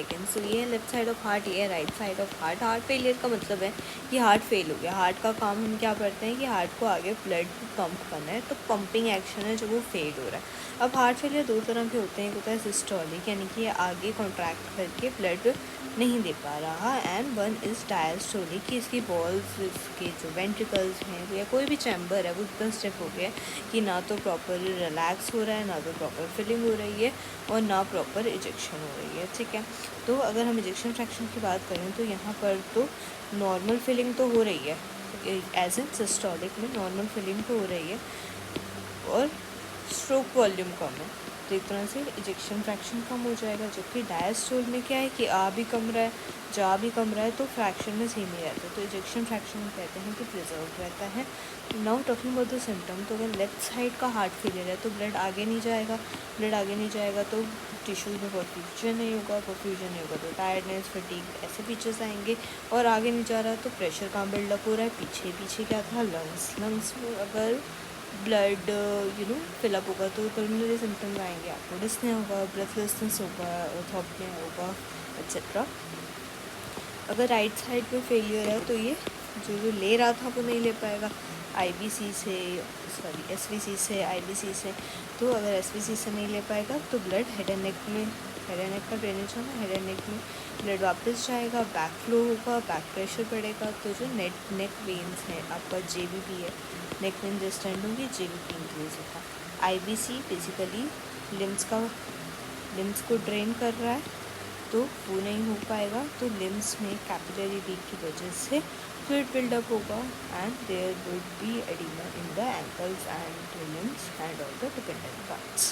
Second. सो ये left side of heart, ये right side of heart. Heart failure का मतलब है कि हार्ट फेल हो गया। हार्ट का काम हम क्या करते हैं कि हार्ट को आगे ब्लड पंप करना है, तो पंपिंग एक्शन है जो वो फेल हो रहा है। अब हार्ट फेलियर दो तरह के होते हैं, एक होता है सिस्टोलिक यानी कि आगे कॉन्ट्रैक्ट करके ब्लड नहीं दे पा रहा, एंड वन इज़ डायस्टोलिक कि इसकी बॉल्स, इसके जो वेंट्रिकल्स हैं या कोई भी चैम्बर है वो इतना स्टिफ हो गया है कि ना तो प्रॉपर रिलैक्स हो रहा है, ना तो प्रॉपर फिलिंग हो रही है और ना प्रॉपर इजेक्शन हो रही है। ठीक है, तो अगर हम इजेक्शन फ्रैक्शन की बात करें तो यहाँ पर तो नॉर्मल फिलिंग तो हो रही है, एज इन सिस्टोलिक में नॉर्मल फिलिंग तो हो रही है और स्ट्रोक वॉल्यूम कम है, तो एक तरह से इजेक्शन फ्रैक्शन कम हो जाएगा। जबकि डायस्टोल में क्या है कि आ भी कम रहा है, जा भी कम रहा है, तो फ्रैक्शन में सेम ही रहता है, तो इजेक्शन फ्रैक्शन कहते हैं कि प्रिजर्व रहता है। Now talking about the symptom, तो अगर लेफ्ट साइड का हार्ट फेलियर है तो ब्लड आगे नहीं जाएगा, ब्लड आगे नहीं जाएगा तो टिश्यूज में परफ्यूजन नहीं होगा, परफ्यूजन नहीं होगा तो टायर्डनेस, फटीग ऐसे फीचर्स आएंगे। और आगे नहीं जा रहा तो प्रेशर कहाँ बिल्डअप हो रहा है, पीछे पीछे क्या था, लंग्स में अगर ब्लड फिलअप होगा तो पल्मोनरी सिम्टम्स आएंगे, आपको डिस्ने होगा, ब्रेथलेसनेस होगा, ऑर्थोपनिया होगा, एक्सेट्रा। अगर राइट साइड में फेलियर है तो ये जो ले रहा था वो नहीं ले पाएगा, आईबीसी से, सॉरी एसवीसी से, आईबीसी से। तो अगर एसवीसी से नहीं ले पाएगा तो ब्लड हेड एंड नेक में, हेड एंड नेक का ड्रेनेज होना, हेड एंड नेक में ब्लड वापस जाएगा, बैक फ्लो होगा, बैक प्रेशर बढ़ेगा, तो जो नेक वेन्स हैं, आपका जेबीपी है, नेक वेन डिस्टेंड होंगी, जेबीपी इंक्रीज होगा। आईबीसी बेसिकली लिम्स को ड्रेन कर रहा है, तो वो नहीं हो पाएगा, तो लिम्स में कैपिलरी लीक की वजह से फ्लूइड बिल्डअप होगा and there would be oedema in the ankles and limbs and all the dependent parts.